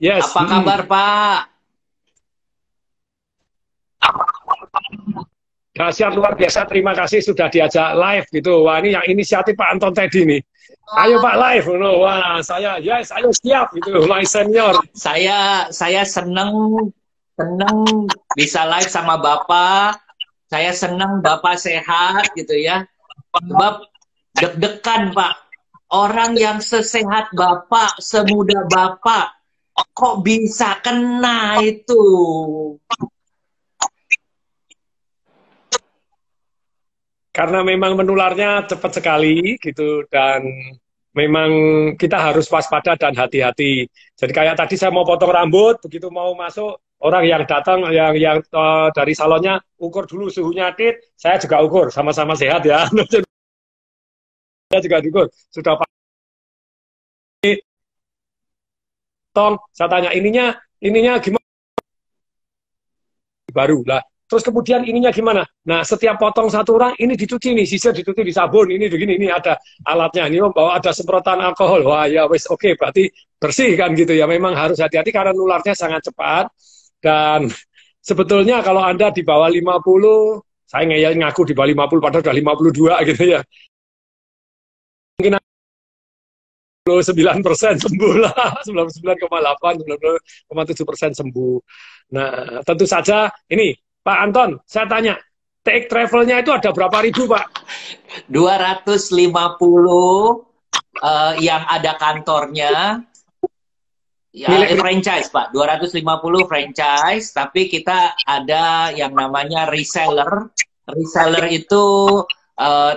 Yes. Apa kabar, Pak? Dahsyat luar biasa. Terima kasih sudah diajak live gitu. Wah, ini yang inisiatif Pak Anton Teddy nih. Ayo Pak live. Wah, saya yes, ayo siap gitu. My senior. Saya seneng seneng bisa live sama Bapak. Saya seneng Bapak sehat gitu ya. Sebab deg-degan, Pak. Orang yang sesehat Bapak, semuda Bapak, kok bisa kena itu? Karena memang menularnya cepat sekali gitu dan memang kita harus waspada dan hati-hati. Jadi kayak tadi saya mau potong rambut, begitu mau masuk orang yang datang yang dari salonnya ukur dulu suhunya tit, saya juga ukur, sama-sama sehat ya. Saya juga ukur. Sudah potong, saya tanya ininya gimana? Baru lah. Terus kemudian ininya gimana? Nah, setiap potong satu orang, ini dicuci nih, sisa dicuci di sabun, ini begini, ini ada alatnya, ini membawa ada semprotan alkohol. Wah ya wes oke, berarti bersih kan gitu ya. Memang harus hati-hati karena nularnya sangat cepat. Dan sebetulnya kalau Anda di bawah 50, saya ngaku di bawah 50, padahal udah 52 gitu ya. Mungkin 99% sembuh lah, 99,8, 99,7% sembuh. Nah, tentu saja ini Pak Anton, saya tanya, take travelnya itu ada berapa ribu Pak? 250 yang ada kantornya. Ya, franchise Pak, 250 franchise, tapi kita ada yang namanya reseller. Reseller itu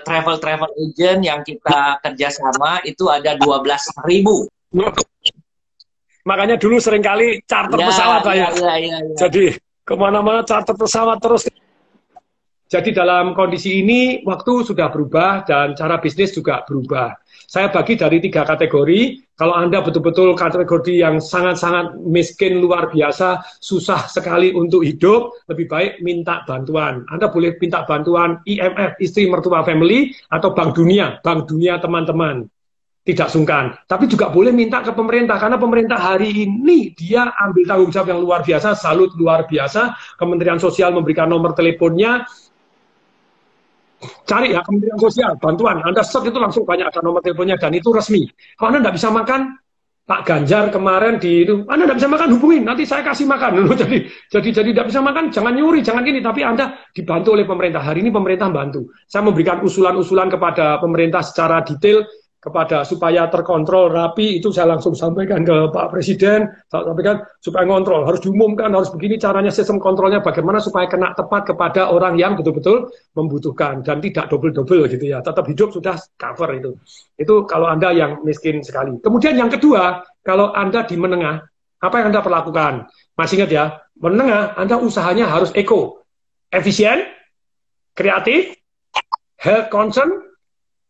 travel agent yang kita kerjasama itu ada 12.000. Makanya dulu seringkali charter pesawat saya. Jadi kemana-mana charter pesawat terus. Jadi dalam kondisi ini waktu sudah berubah dan cara bisnis juga berubah. Saya bagi dari 3 kategori. Kalau Anda betul-betul kategori yang sangat-sangat miskin luar biasa, susah sekali untuk hidup, lebih baik minta bantuan. Anda boleh minta bantuan IMF, istri mertua family, atau Bank Dunia teman-teman. Tidak sungkan. Tapi juga boleh minta ke pemerintah, karena pemerintah hari ini dia ambil tanggung jawab yang luar biasa, salut luar biasa. Kementerian Sosial memberikan nomor teleponnya. Cari ya Kementerian Sosial, bantuan. Anda search itu langsung banyak ada nomor teleponnya dan itu resmi. Kalau Anda tidak bisa makan, Pak Ganjar kemarin di itu, Anda tidak bisa makan, hubungin, nanti saya kasih makan. Jadi tidak bisa makan, jangan nyuri, jangan gini. Tapi Anda dibantu oleh pemerintah. Hari ini pemerintah bantu. Saya memberikan usulan-usulan kepada pemerintah secara detail, supaya terkontrol rapi, itu saya langsung sampaikan ke Pak Presiden, saya sampaikan supaya ngontrol, harus diumumkan, harus begini caranya, sistem kontrolnya bagaimana supaya kena tepat kepada orang yang betul-betul membutuhkan dan tidak double-double gitu ya, tetap hidup sudah cover itu. Itu kalau Anda yang miskin sekali. Kemudian yang kedua, kalau Anda di menengah, apa yang Anda perlakukan? Masih ingat ya, menengah Anda usahanya harus eco, efisien, kreatif, health concern,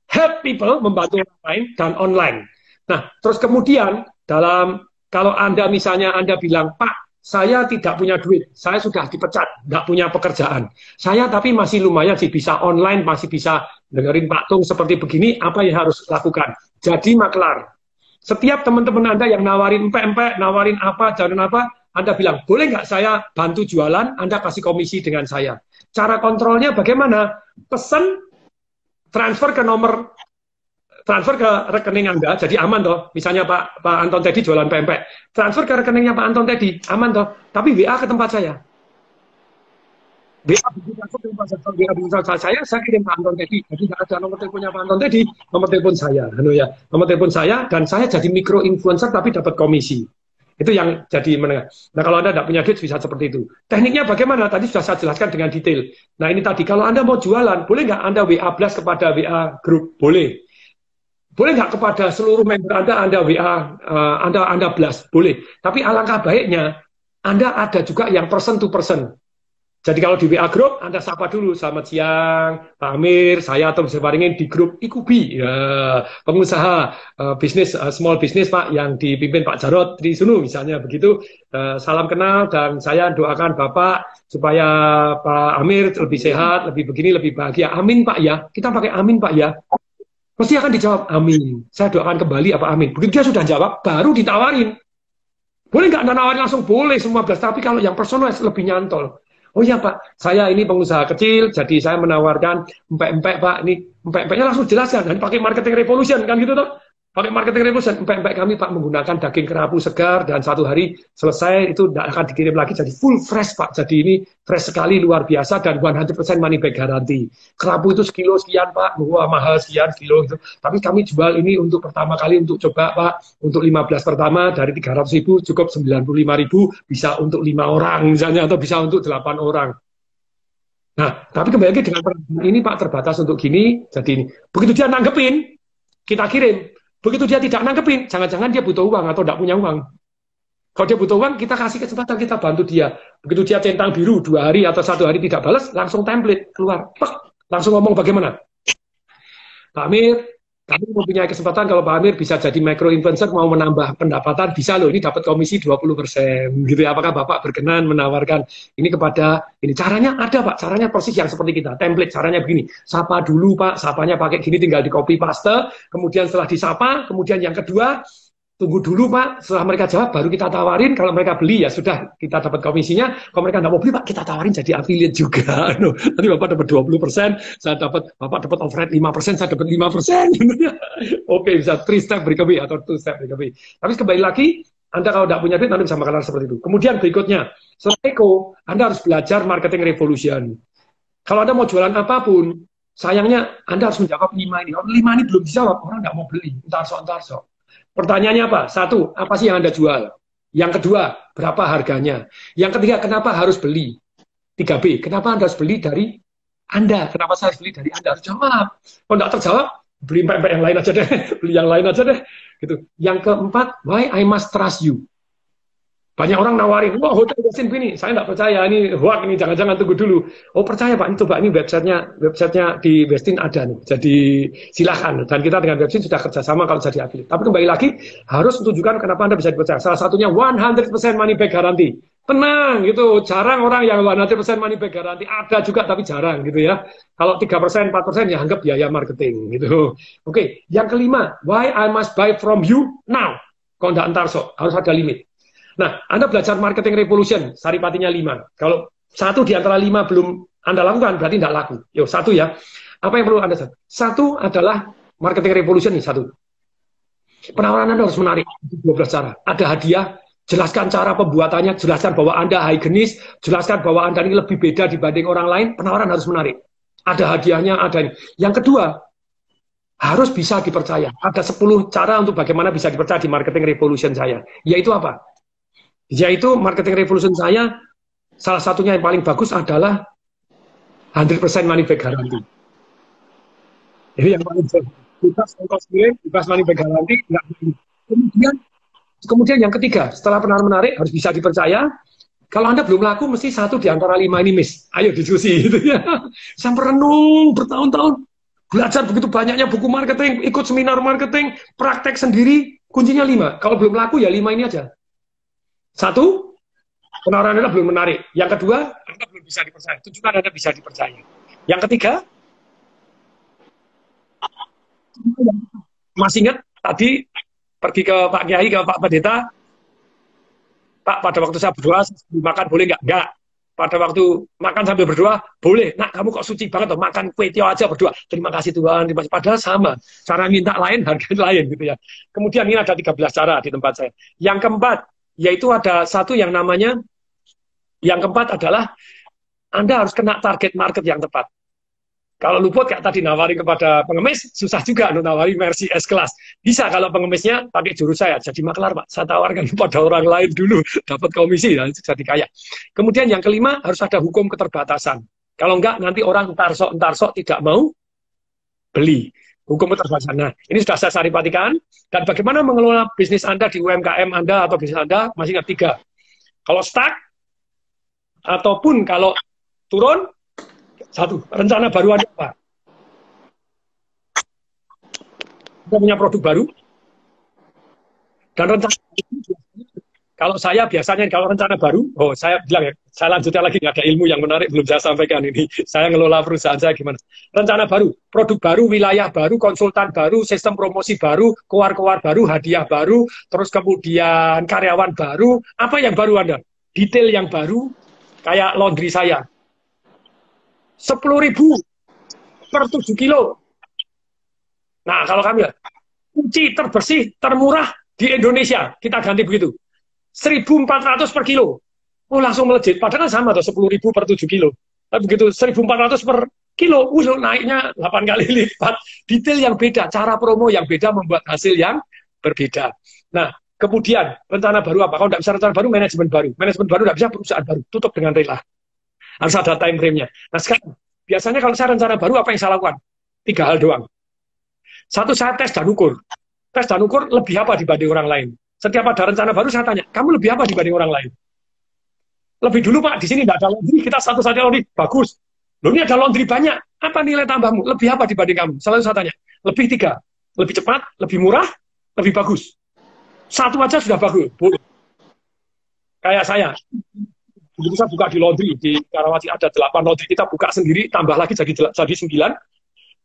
help people, membantu orang lain, dan online. Nah, terus kemudian kalau Anda misalnya Anda bilang, Pak, saya tidak punya duit, saya sudah dipecat, tidak punya pekerjaan. Saya tapi masih lumayan sih, bisa online, masih bisa dengerin Pak Tung seperti begini, apa yang harus lakukan? Jadi maklar. Setiap teman-teman Anda yang nawarin empek-empek, nawarin apa, jalan apa, Anda bilang, boleh nggak saya bantu jualan, Anda kasih komisi dengan saya. Cara kontrolnya bagaimana? Pesan, transfer ke rekening Anda, jadi aman toh. Misalnya Pak Anton Teddy jualan pempek, transfer ke rekeningnya Pak Anton Teddy, aman toh. Tapi WA ke tempat saya. WA saya kirim Pak Anton Teddy. Jadi nggak ada nomor teleponnya Pak Anton Teddy, nomor telepon saya. Nomor telepon saya, dan saya jadi micro influencer tapi dapat komisi. Itu yang jadi menengah. Nah, kalau Anda tidak punya duit bisa seperti itu. Tekniknya bagaimana? Tadi sudah saya jelaskan dengan detail. Nah, ini tadi, kalau Anda mau jualan, boleh nggak Anda WA blast kepada WA grup? Boleh. Boleh nggak kepada seluruh member Anda WA, Anda blast? Boleh. Tapi alangkah baiknya, Anda ada juga yang person to person. Jadi kalau di WA grup, Anda sapa dulu, selamat siang, Pak Amir, saya atau bisa baringin di grup Ikubi, ya, pengusaha bisnis, small business Pak, yang dipimpin Pak Jarod Trisunu, misalnya begitu. Salam kenal, dan saya doakan Bapak supaya Pak Amir lebih sehat, lebih begini, lebih bahagia. Amin Pak ya, kita pakai amin Pak ya. Pasti akan dijawab amin. Saya doakan kembali apa amin. Begitu dia sudah jawab, baru ditawarin. Boleh nggak Anda nawarin langsung? Boleh semua belas. Tapi kalau yang personal lebih nyantol. Oh iya Pak, saya ini pengusaha kecil, jadi saya menawarkan empek-empek Pak. Ini empek-empeknya langsung jelaskan. Dan pakai marketing revolution kan gitu toh. Pakai marketing revolution, empek-empek kami Pak menggunakan daging kerapu segar dan 1 hari selesai itu tidak akan dikirim lagi jadi full fresh Pak. Jadi ini fresh sekali luar biasa dan 100% money back garanti. Kerapu itu sekilo sekian Pak, wah mahal sekian kilo gitu. Tapi kami jual ini untuk pertama kali untuk coba Pak, untuk 15 pertama dari 300.000 cukup 95.000 bisa untuk 5 orang misalnya atau bisa untuk 8 orang. Nah, tapi kembali lagi dengan ini Pak terbatas untuk gini, jadi ini. Begitu dia nanggepin, kita kirim. Begitu dia tidak nanggepin, jangan-jangan dia butuh uang atau tidak punya uang. Kalau dia butuh uang, kita kasih kesempatan, kita bantu dia. Begitu dia centang biru 2 hari atau 1 hari tidak balas, langsung template keluar. Langsung ngomong bagaimana. Pak Amir, kami mempunyai kesempatan kalau Pak Amir bisa jadi micro influencer, mau menambah pendapatan, bisa loh, ini dapat komisi 20%. Gitu ya, apakah Bapak berkenan menawarkan ini kepada, ini caranya ada Pak, caranya persis yang seperti kita, template, caranya begini, sapa dulu Pak, sapanya pakai gini, tinggal di copy paste, kemudian setelah disapa, kemudian yang kedua, tunggu dulu Pak, setelah mereka jawab baru kita tawarin, kalau mereka beli ya sudah kita dapat komisinya, kalau mereka nggak mau beli Pak kita tawarin jadi affiliate juga. Nanti Bapak dapat 20%, saya dapat Bapak dapat overhead 5%, saya dapat 5%. Oke, bisa 3 step recovery atau 2 step recovery. Tapi kembali lagi, Anda kalau tidak punya duit Anda bisa makan seperti itu. Kemudian berikutnya, setelah Eko, Anda harus belajar marketing revolution. Kalau Anda mau jualan apapun, sayangnya Anda harus menjawab 5 ini. Kalau 5 ini belum dijawab, orang nggak mau beli. Entar sok. Pertanyaannya apa? 1, apa sih yang Anda jual? Yang kedua, berapa harganya? Yang ketiga, kenapa harus beli? 3B, kenapa Anda harus beli dari Anda? Kenapa saya harus beli dari Anda? Harus jawab. Kalau tidak terjawab, beli pempek yang lain aja deh. Beli yang lain aja deh. Gitu. Yang keempat, why I must trust you? Banyak orang nawarin, wah hotel Westin ini, saya nggak percaya, ini hoax ini, jangan-jangan tunggu dulu. Oh percaya Pak, ini coba ini websitenya di Westin ada nih, jadi silahkan. Dan kita dengan Westin sudah kerjasama kalau jadi affiliate. Tapi kembali lagi, harus tunjukkan kenapa Anda bisa dipercaya. Salah satunya 100% money back guarantee. Tenang gitu, jarang orang yang 100% money back guarantee. Ada juga tapi jarang gitu ya. Kalau 3%, 4% ya anggap biaya marketing gitu. Oke, yang kelima, why I must buy from you now. Kalau nggak entar sok, harus ada limit. Nah, Anda belajar marketing revolution, saripatinya 5. Kalau 1 di antara 5 belum Anda lakukan, berarti tidak laku. Yo, 1 ya. Apa yang perlu Anda lakukan? 1 adalah marketing revolution nih, 1. Penawaran Anda harus menarik, 12 cara. Ada hadiah, jelaskan cara pembuatannya, jelaskan bahwa Anda higienis, jelaskan bahwa Anda ini lebih beda dibanding orang lain, penawaran harus menarik. Ada hadiahnya, ada ini. Yang kedua, harus bisa dipercaya. Ada 10 cara untuk bagaimana bisa dipercaya di marketing revolution saya. Yaitu apa? Yaitu marketing revolution saya, salah satunya yang paling bagus adalah 100% money back guarantee. Ini yang paling bagus. Bebas money back guarantee. Kemudian yang ketiga, setelah penawaran menarik harus bisa dipercaya. Kalau Anda belum laku, mesti 1 di antara 5 ini miss. Ayo diskusi gitu ya. Sampai renung bertahun-tahun, belajar begitu banyaknya buku marketing, ikut seminar marketing, praktek sendiri, kuncinya 5. Kalau belum laku ya 5 ini aja. 1, penawaran Anda belum menarik. Yang kedua, Anda belum bisa dipercaya. Tunjukkan Anda bisa dipercaya. Yang ketiga, masih ingat tadi pergi ke Pak Kiai, ke Pak Pendeta, Pak, pada waktu saya berdoa, makan boleh nggak? Nggak. Pada waktu makan sambil berdoa, boleh. Nah, kamu kok suci banget tuh, makan kue tiaw aja berdoa. Terima kasih Tuhan. Terima kasih. Padahal sama. Cara minta lain, harga lain gitu ya. Kemudian ini ada 13 cara di tempat saya. Yang keempat, yaitu ada 1 yang namanya, yang keempat adalah Anda harus kena target market yang tepat. Kalau luput kayak tadi nawari kepada pengemis, susah juga nawari Mercy S-Class. Bisa kalau pengemisnya pakai jurus saya, jadi maklar Pak. Saya tawarkan kepada orang lain dulu, dapat komisi, dan jadi kaya. Kemudian yang kelima, harus ada hukum keterbatasan. Kalau enggak, nanti orang entar sok tidak mau beli. Hukum keterbatasan. Nah, ini sudah saya saripatikan. Dan bagaimana mengelola bisnis Anda di UMKM Anda atau bisnis Anda, masih ingat 3. Kalau stuck, ataupun kalau turun, 1, rencana baru Anda apa? Kita punya produk baru, dan rencana Kalau saya biasanya kalau rencana baru, saya bilang ya, saya lanjutkan lagi, nggak ada ilmu yang menarik belum saya sampaikan ini. Saya ngelola perusahaan saya gimana. Rencana baru, produk baru, wilayah baru, konsultan baru, sistem promosi baru, keluar-keluar baru, hadiah baru, terus kemudian karyawan baru. Apa yang baru Anda? Detail yang baru, kayak laundry saya. 10.000 per 7 kilo. Nah, kalau kami ya, kunci terbersih, termurah di Indonesia. Kita ganti begitu. 1.400 per kilo. Oh, langsung melejit. Padahal kan sama tuh 10.000 per 7 kilo. Tapi begitu 1.400 per kilo, naiknya 8 kali lipat. Detail yang beda, cara promo yang beda membuat hasil yang berbeda. Nah, kemudian rencana baru apa? Kalau tidak bisa rencana baru, manajemen baru. Manajemen baru tidak bisa, perusahaan baru. Tutup dengan rela. Harus ada time frame-nya. Nah, sekarang, biasanya kalau saya rencana baru, apa yang saya lakukan? 3 hal doang. Satu, saya tes dan ukur. Tes dan ukur lebih apa dibanding orang lain. Setiap ada rencana baru saya tanya, kamu lebih apa dibanding orang lain? Lebih dulu Pak, di sini tidak ada laundry, kita satu saja laundry, bagus. Loh ini ada laundry banyak, apa nilai tambahmu? Lebih apa dibanding kamu? Selalu saya tanya, lebih 3, lebih cepat, lebih murah, lebih bagus. Satu aja sudah bagus, boleh. Kayak saya, dulu saya buka di laundry, di Karawaci ada 8 laundry, kita buka sendiri, tambah lagi jadi 9.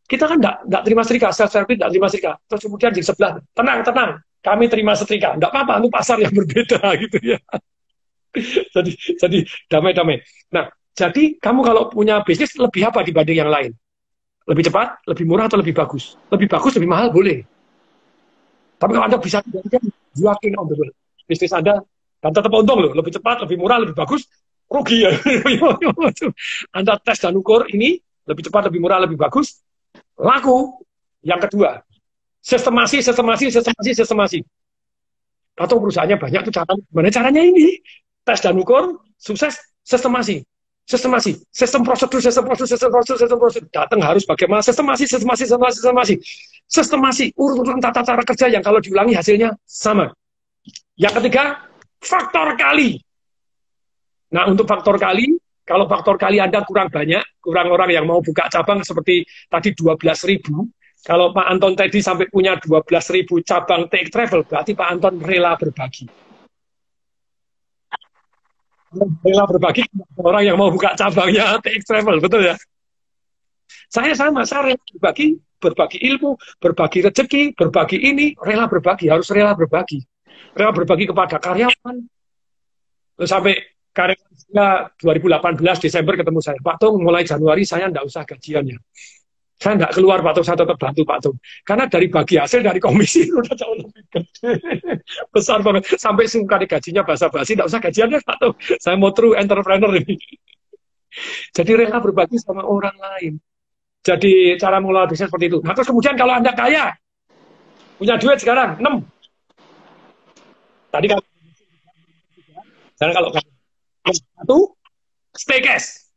Kita kan tidak terima setrika, self-service tidak terima setrika. Terus kemudian di sebelah, tenang, kami terima setrika. Tidak apa-apa, itu pasar yang berbeda gitu ya. jadi damai-damai. Nah, jadi kamu kalau punya bisnis lebih apa dibanding yang lain? Lebih cepat, lebih murah atau lebih bagus? Lebih bagus, lebih mahal boleh. Tapi kalau Anda bisa juakin on the wall. Bisnis Anda dan tetap untung loh, lebih cepat, lebih murah, lebih bagus, rugi ya. Anda tes dan ukur ini lebih cepat, lebih murah, lebih bagus, laku. Yang kedua, sistemasi. Atau perusahaannya banyak tuh gimana caranya ini? Tes dan ukur, sukses, sistemasi. Sistem prosedur. Datang harus bagaimana sistemasi. Urutan tata cara kerja yang kalau diulangi hasilnya sama. Yang ketiga, faktor kali. Nah, untuk faktor kali, kalau faktor kali Anda kurang banyak, kurang orang yang mau buka cabang seperti tadi 12.000, kalau Pak Anton tadi sampai punya 12.000 cabang take travel, berarti Pak Anton rela berbagi. Rela berbagi orang yang mau buka cabangnya take travel, betul ya? Saya sama, saya rela berbagi ilmu, berbagi rezeki, berbagi ini, rela berbagi, harus rela berbagi. Rela berbagi kepada karyawan. Terus sampai karyawan 2018 Desember ketemu saya, Pak Tung, mulai Januari saya tidak usah gajiannya. Saya tidak keluar Pak Tung, saya tetap bantu Pak Tung. Karena dari bagi hasil, dari komisi udah jauh lebih gede. Besar banget. Sampai suka di gajinya basa-basi, tidak usah gajiannya Pak Tung. Saya mau true entrepreneur ini. Jadi rela berbagi sama orang lain. Jadi cara mengelola bisnis seperti itu. Nah terus kemudian kalau Anda kaya, punya duit sekarang, 6. Tadi kalau satu, stay cash.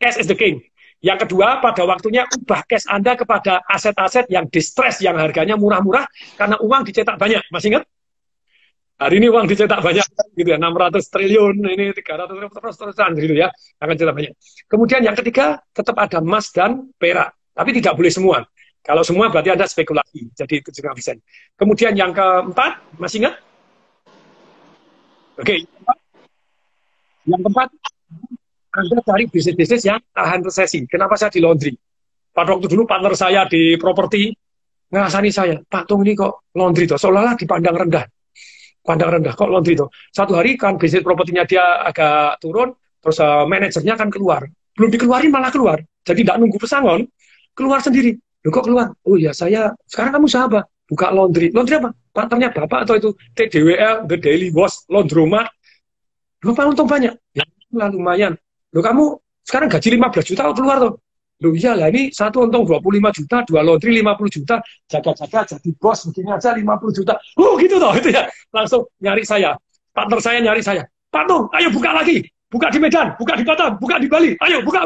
Cash is the king. Yang kedua, pada waktunya ubah cash Anda kepada aset-aset yang distress, yang harganya murah-murah, karena uang dicetak banyak. Masih ingat? Hari ini uang dicetak banyak, gitu ya, 600 triliun, ini 300 terus-terusan, gitu ya, akan cetak banyak. Kemudian yang ketiga, tetap ada emas dan perak, tapi tidak boleh semua. Kalau semua berarti Anda spekulasi, jadi itu juga bisa. Kemudian yang keempat, masih ingat? Oke, yang keempat, Anda cari bisnis-bisnis yang tahan resesi. Kenapa saya di laundry? Pada waktu dulu partner saya di properti ngerasani saya, Pak Tung ini kok laundry tuh, seolah-olah dipandang rendah. Pandang rendah, kok laundry tuh. Satu hari kan bisnis propertinya dia agak turun, terus manajernya kan keluar. Belum dikeluarin malah keluar. Jadi tidak nunggu pesangon, keluar sendiri. Loh kok keluar? Oh ya saya, sekarang kamu usaha apa? Buka laundry. Laundry apa? Partnernya Bapak atau itu TDWL, The Daily Wash, Laundromat. Loh Pak untung banyak. Ya lumayan. Loh kamu sekarang gaji 15 juta keluar tuh. Loh iya lah ini satu untung 25 juta, 2 laundry 50 juta, jaga-jaga jadi bos begini aja 50 juta. Gitu toh itu ya. Langsung nyari saya. Partner saya nyari saya. Pak Tung, ayo buka lagi. Buka di Medan, buka di Batam, buka di Bali. Ayo buka.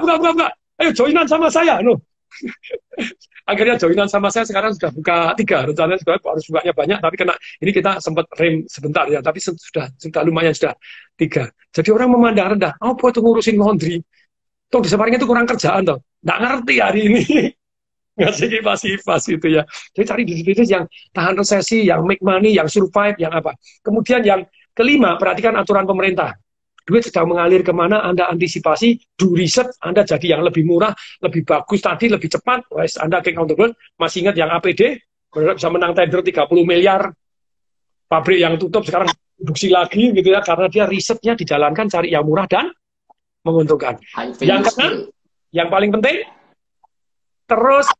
Ayo joinan sama saya. No. Akhirnya joinan sama saya sekarang sudah buka 3. Rencananya sebenarnya harus bukanya banyak, tapi kena ini kita sempat rem sebentar ya, tapi sudah lumayan sudah 3. Jadi orang memandang rendah. Oh, itu ngurusin laundry. Tuh di Semarang itu kurang kerjaan toh. Nggak ngerti hari ini. Ngasih kipas itu ya. Jadi cari bisnis yang tahan resesi, yang make money, yang survive, yang apa. Kemudian yang Kelima, perhatikan aturan pemerintah. Duit sedang mengalir kemana, Anda antisipasi, do riset, Anda jadi yang lebih murah, lebih bagus tadi, lebih cepat, wes Anda accountable. Masih ingat yang APD, bisa menang tender 30 miliar, pabrik yang tutup sekarang produksi lagi gitu ya, karena dia risetnya dijalankan cari yang murah dan menguntungkan. Yang keenam, yang paling penting, terus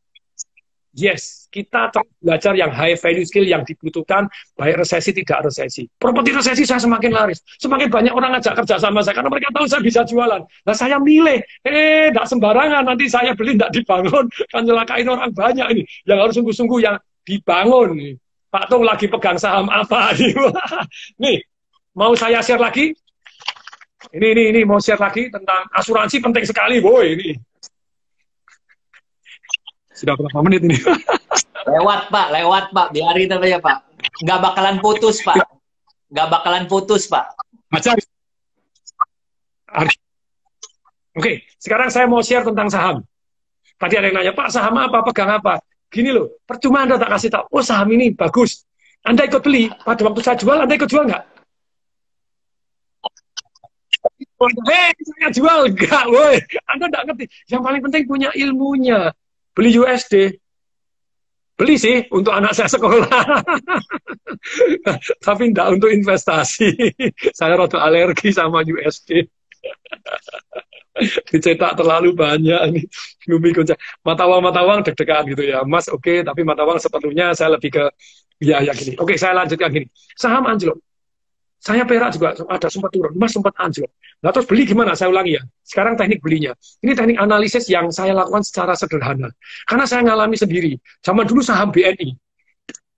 yes, kita terus belajar yang high value skill yang dibutuhkan, baik resesi tidak resesi. Properti resesi saya semakin laris, semakin banyak orang ngajak kerja sama saya karena mereka tahu saya bisa jualan. Nah saya milih, tidak sembarangan nanti saya beli tidak dibangun, kan nyelakain orang banyak ini. Yang harus sungguh-sungguh yang dibangun. Pak Tung lagi pegang saham apa? Nih, mau saya share lagi? Ini mau share lagi tentang asuransi penting sekali, boy ini. Sudah berapa menit ini? Lewat Pak, biarin aja Pak. Nggak bakalan putus Pak. Nggak bakalan putus Pak. Baca. Oke, sekarang saya mau share tentang saham. Tadi ada yang nanya, Pak saham apa, pegang apa? Gini loh, percuma Anda tak kasih tahu, oh saham ini bagus. Anda ikut beli, pada waktu saya jual, Anda ikut jual nggak? Saya jual, enggak, woi. Anda nggak ngerti. Yang paling penting punya ilmunya. Beli USD. Beli sih untuk anak saya sekolah. Tapi enggak untuk investasi. Saya rada alergi sama USD. Dicetak terlalu banyak nih. Mata uang deg-degan gitu ya. Mas oke, tapi mata uang sepenuhnya saya lebih ke ya gini. Oke, saya lanjutkan gini. Saham anjlok. Saya perak juga ada sempat turun, Mas sempat anjlok. Nah terus beli gimana? Saya ulangi ya. Sekarang teknik belinya. Ini teknik analisis yang saya lakukan secara sederhana. Karena saya ngalami sendiri. Zaman dulu saham BNI.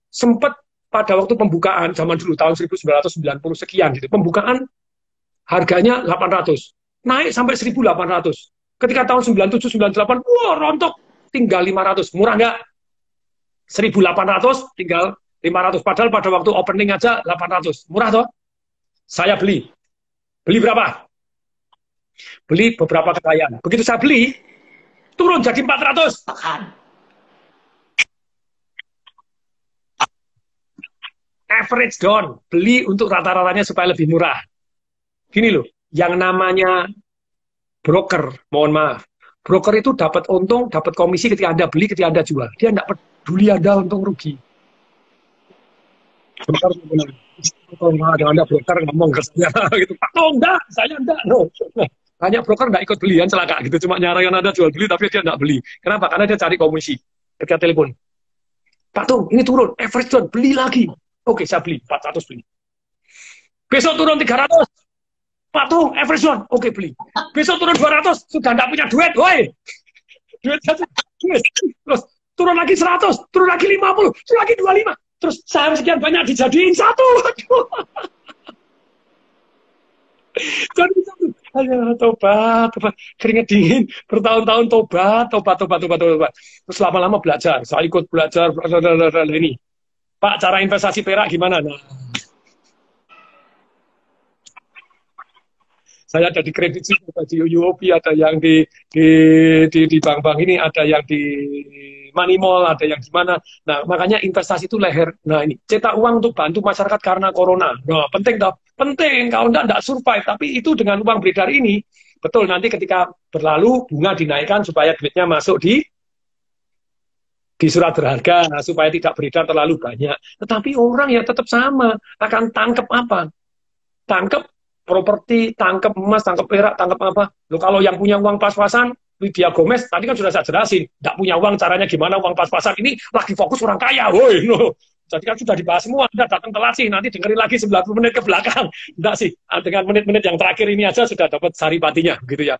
Sempat pada waktu pembukaan, zaman dulu tahun 1990 sekian gitu. Pembukaan harganya 800. Naik sampai 1.800. Ketika tahun 97, 98, wah rontok. Tinggal 500. Murah nggak? 1.800 tinggal 500. Padahal pada waktu opening aja 800. Murah toh? Saya beli. Beli berapa? Beli beberapa kekayaan. Begitu saya beli, turun jadi 400. Average down. Beli untuk rata-ratanya supaya lebih murah. Gini loh, yang namanya broker, mohon maaf. Broker itu dapat untung, dapat komisi ketika Anda beli, ketika Anda jual. Dia tidak peduli Anda untung rugi. Broker Anda broker ngomong ke saya gitu, Pak Tung, enggak, saya enggak, no. Banyak broker enggak ikut beli, kan celaka gitu, cuma nyarakan Anda jual beli, tapi dia enggak beli. Kenapa? Karena dia cari komisi. Ketika telepon, Pak Tung, ini turun, average down, beli lagi. Oke, saya beli, 400 beli. Besok turun 300, Pak Tung, average down, oke beli. Besok turun 200, sudah enggak punya duit, woi. Duit terus turun lagi 100, turun lagi 50, turun lagi 25. Terus saham sekian banyak dijadiin satu. Jadi satu. Ayo tobat, keringet dingin, bertahun-tahun tobat. Terus lama-lama belajar. Saya ikut belajar ini. Pak, cara investasi perak gimana? Nah, saya ada di kredit sih, ada di UOB, ada yang di bank-bank ini, ada yang di money mall, ada yang gimana. Nah, makanya investasi itu leher. Nah, ini cetak uang untuk bantu masyarakat karena corona. Nah, penting toh? Penting. Kalau enggak survive. Tapi itu dengan uang beredar ini, betul nanti ketika berlalu bunga dinaikkan supaya duitnya masuk di surat berharga, supaya tidak beredar terlalu banyak. Tetapi orang ya tetap sama, akan tangkep apa? Tangkep properti, tangkep emas, tangkep perak, tangkep apa? Loh, kalau yang punya uang pas-pasan, Lydia Gomez, tadi kan sudah saya jelasin, tidak punya uang, caranya gimana uang pas-pasan, ini lagi fokus orang kaya, woi, no. Jadi kan sudah dibahas semua, Anda datang telat sih, nanti dengerin lagi 90 menit ke belakang. Enggak sih, dengan menit-menit yang terakhir ini aja sudah dapat saripatinya, gitu ya.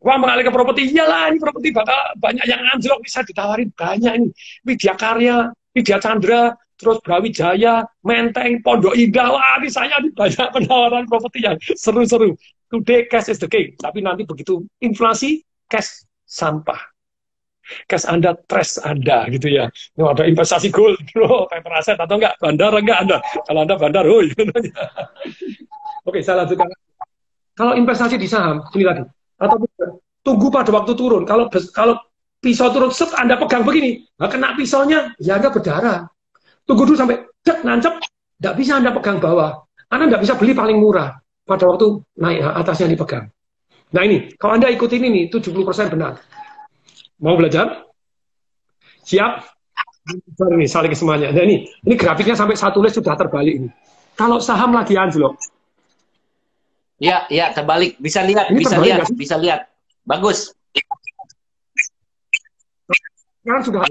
Uang mengalir ke properti, iyalah, ini properti bakal banyak yang anjlok, bisa ditawarin banyak ini. Widya Karya, Widya Chandra, terus Brawijaya, Menteng, Pondok Indah, wah ini saya ini banyak penawaran properti yang seru-seru. Today cash is the king, tapi nanti begitu inflasi, cash sampah. Cash Anda, trash Anda, gitu ya. Ini ada investasi gold, bro, paper aset atau enggak, bandar enggak Anda. Kalau Anda bandar, hoi. Oke, saya lanjutkan. Kalau investasi di saham, ini lagi. Atau tunggu pada waktu turun. Kalau pisau turun, set Anda pegang begini, nah, kena pisaunya, ya Anda berdarah. Tunggu dulu sampai dek nancep, tidak bisa Anda pegang bawah. Anda nggak bisa beli paling murah pada waktu naik atasnya dipegang. Nah ini, kalau Anda ikutin ini, 70% benar. Mau belajar? Siap? Ini saling semuanya. Nah ini grafiknya sampai satu tulis sudah terbalik ini. Kalau saham lagi anjlok. Ya, terbalik. Bisa lihat, ini bisa lihat. Bagus. Sekarang sudah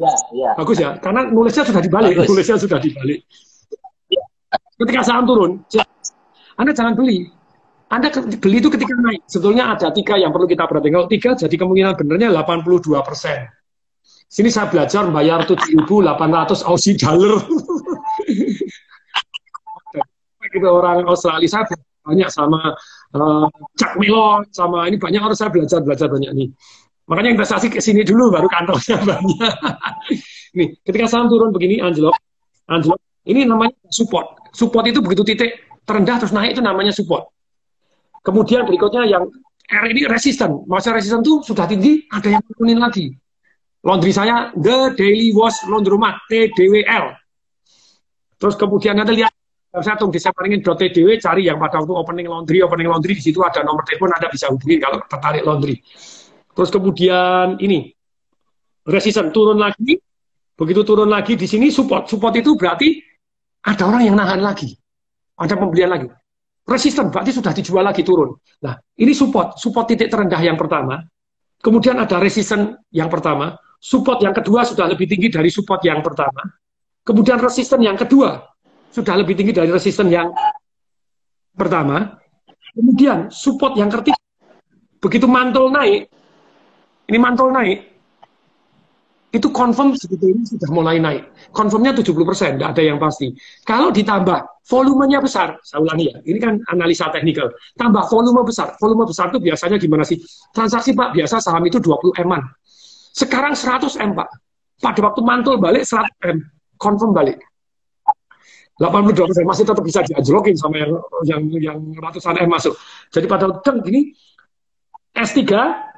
bagus ya, karena nulisnya sudah dibalik. Bagus. Nulisnya sudah dibalik. Ketika saham turun, Anda jangan beli. Anda beli itu ketika naik. Sebetulnya ada 3 yang perlu kita perhatikan. Kalau 3, jadi kemungkinan benernya 82%. Sini saya belajar bayar 7.800 Aussie dollar. Gitu, orang Australia saya banyak sama Jack Mellon, sama ini banyak orang saya belajar banyak nih. Makanya investasi ke sini dulu, baru kantongnya banyak. Nih, ketika saham turun begini, anjlok, ini namanya support. Support itu begitu titik terendah terus naik, itu namanya support. Kemudian berikutnya yang R ini resisten. Maksudnya resisten itu sudah tinggi, ada yang turunin lagi. Laundry saya, The Daily Wash Laundromat, TDWL. Terus kemudian Anda lihat, saya tunggu di separingin.tdw, cari yang pada waktu opening laundry, di situ ada nomor telepon, Anda bisa hubungi kalau tertarik laundry. Terus kemudian ini resisten turun lagi, begitu turun lagi di sini support. Support itu berarti ada orang yang nahan lagi, ada pembelian lagi. Resisten berarti sudah dijual lagi turun. Nah ini support titik terendah yang pertama. Kemudian ada resisten yang pertama, support yang kedua sudah lebih tinggi dari support yang pertama. Kemudian resisten yang kedua sudah lebih tinggi dari resisten yang pertama. Kemudian support yang ketiga begitu mantul naik. Ini mantul naik, itu confirm sebetulnya sudah mulai naik. Confirmnya 70%, tidak ada yang pasti. Kalau ditambah volumenya besar, saya ulangi ya, ini kan analisa teknikal. Tambah volume besar itu biasanya gimana sih? Transaksi Pak, biasa saham itu 20 M-an. Sekarang 100 M Pak. Pada waktu mantul balik 100 M, confirm balik. 82% masih tetap bisa diajlokin sama yang ratusan M masuk. Jadi pada waktu gini, S3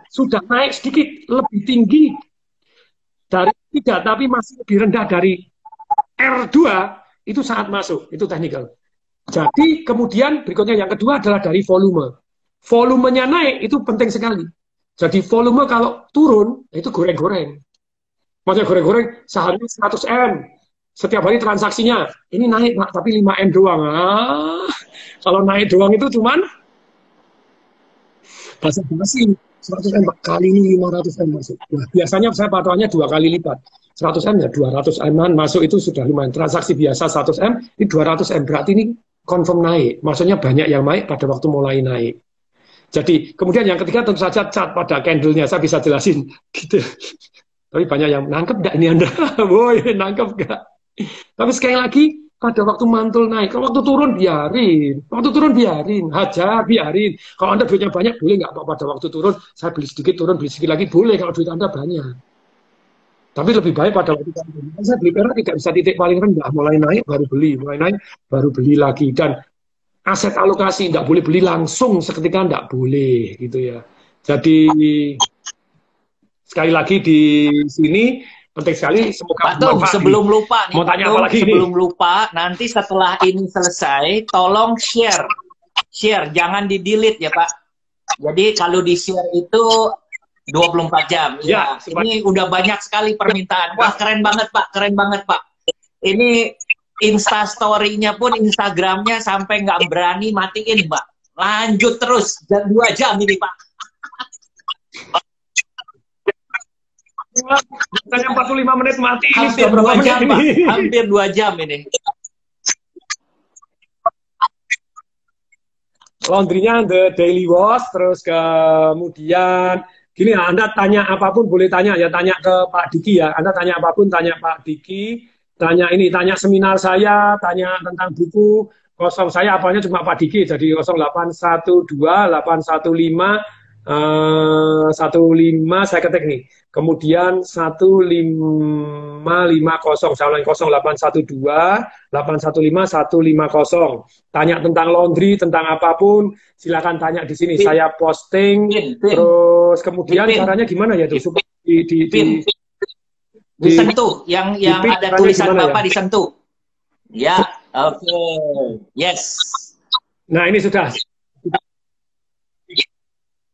sudah naik sedikit lebih tinggi dari 3, tapi masih lebih rendah dari R2, itu saat masuk, itu teknikal. Jadi kemudian berikutnya yang kedua adalah dari volume. Volumenya naik, itu penting sekali. Jadi volume kalau turun, itu goreng-goreng. Maksudnya goreng-goreng, sahamnya 100 M. Setiap hari transaksinya, ini naik Pak, tapi 5 M doang. Kalau naik doang itu cuman basa-basi. 100 M kali ini 500 M masuk. Nah, biasanya saya patokannya 2 kali lipat. 100 M ya 200 M masuk itu sudah lumayan. Transaksi biasa 100 M, ini 200 M. Berarti ini confirm naik. Maksudnya banyak yang naik pada waktu mulai naik. Jadi, kemudian yang ketiga tentu saja cat pada candle-nya. Saya bisa jelasin. Gitu. Tapi banyak yang nangkep nggak ini Anda? Boy, nangkep nggak? Tapi sekali lagi, pada waktu mantul naik, kalau waktu turun biarin, hajar biarin. Kalau Anda duitnya banyak, boleh nggak pada waktu turun, saya beli sedikit, turun, beli sedikit lagi, boleh kalau duit Anda banyak. Tapi lebih baik pada waktu turun. Saya beli perak tidak bisa titik paling rendah, mulai naik baru beli lagi. Dan aset alokasi, nggak boleh beli langsung seketika, nggak boleh, gitu ya. Jadi, sekali lagi di sini, penting sekali, semoga Pak Tung, sebelum lupa nih, mau tanya apa lagi sebelum lupa, nanti setelah ini selesai, tolong share, jangan di-delete ya Pak. Jadi kalau di-share itu 24 jam. Ya, ini udah banyak sekali permintaan. Wah, keren banget Pak. Ini Instastory-nya pun, Instagramnya sampai nggak berani matiin Pak. Lanjut terus, 2 jam ini Pak. Misalnya 45 menit mati, hampir 2 jam Pak. Hampir 2 jam ini. Laundry-nya The Daily Wash, terus kemudian gini ya, Anda tanya apapun boleh tanya ya, tanya ke Pak Diki ya. Anda tanya apapun, tanya Pak Diki, tanya seminar saya, tanya tentang buku. Saya apanya cuma Pak Diki, jadi 0812 815 15 saya ketik nih. Kemudian 1550, saya ulangi 0812 815 150. Tanya tentang laundry, tentang apapun, silakan tanya di sini. Saya posting. Terus kemudian caranya gimana ya tuh? Supaya disentuh, yang ada tulisan Bapak ya? Disentuh. Ya, oke. Yes. Nah, ini sudah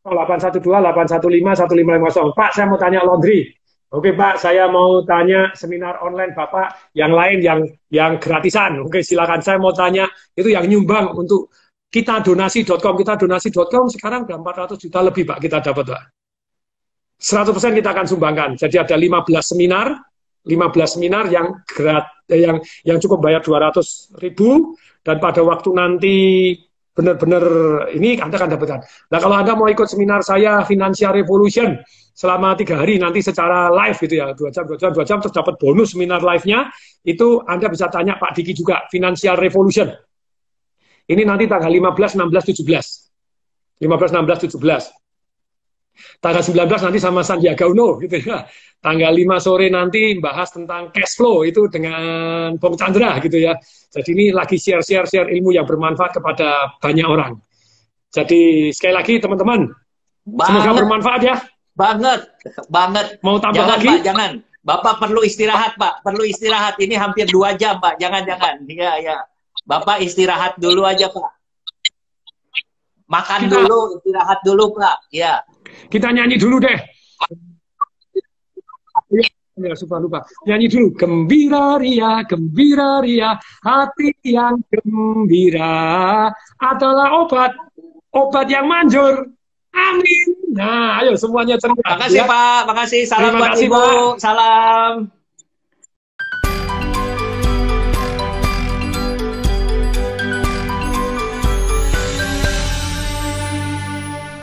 812 815 1550. Pak, saya mau tanya laundry. Oke, Pak, saya mau tanya seminar online Bapak yang lain yang gratisan. Oke, silakan. Saya mau tanya itu yang nyumbang untuk kita donasi.com. Kita donasi.com sekarang udah 400 juta lebih, Pak, kita dapat, Pak. 100% kita akan sumbangkan. Jadi ada 15 seminar yang cukup bayar 200.000 dan pada waktu nanti benar-benar ini Anda akan dapatkan. Nah, kalau Anda mau ikut seminar saya Financial Revolution selama 3 hari nanti secara live gitu ya, 2 jam terus dapat bonus seminar live-nya, itu Anda bisa tanya Pak Diki juga, Financial Revolution. Ini nanti tanggal 15, 16, 17. 15, 16, 17. Tanggal 19 nanti sama Sandiaga Uno gitu ya. Tanggal 5 sore nanti bahas tentang cash flow itu dengan Bung Chandra gitu ya. Jadi ini lagi share ilmu yang bermanfaat kepada banyak orang. Jadi sekali lagi teman-teman, semoga bermanfaat ya. Banget. Mau tambah jangan, lagi? Pak, jangan. Bapak perlu istirahat, Pak. Perlu istirahat. Ini hampir 2 jam, Pak. Jangan. Ya. Bapak istirahat dulu aja, Pak. Makan dulu, istirahat dulu, Pak. Ya. Kita nyanyi dulu deh. Ya, lupa. Nyanyi dulu. Gembira ria, hati yang gembira adalah obat yang manjur. Amin. Nah, ayo semuanya ceria. Makasih, ya. Pak. Makasih. Salam buat Ibu. Salam.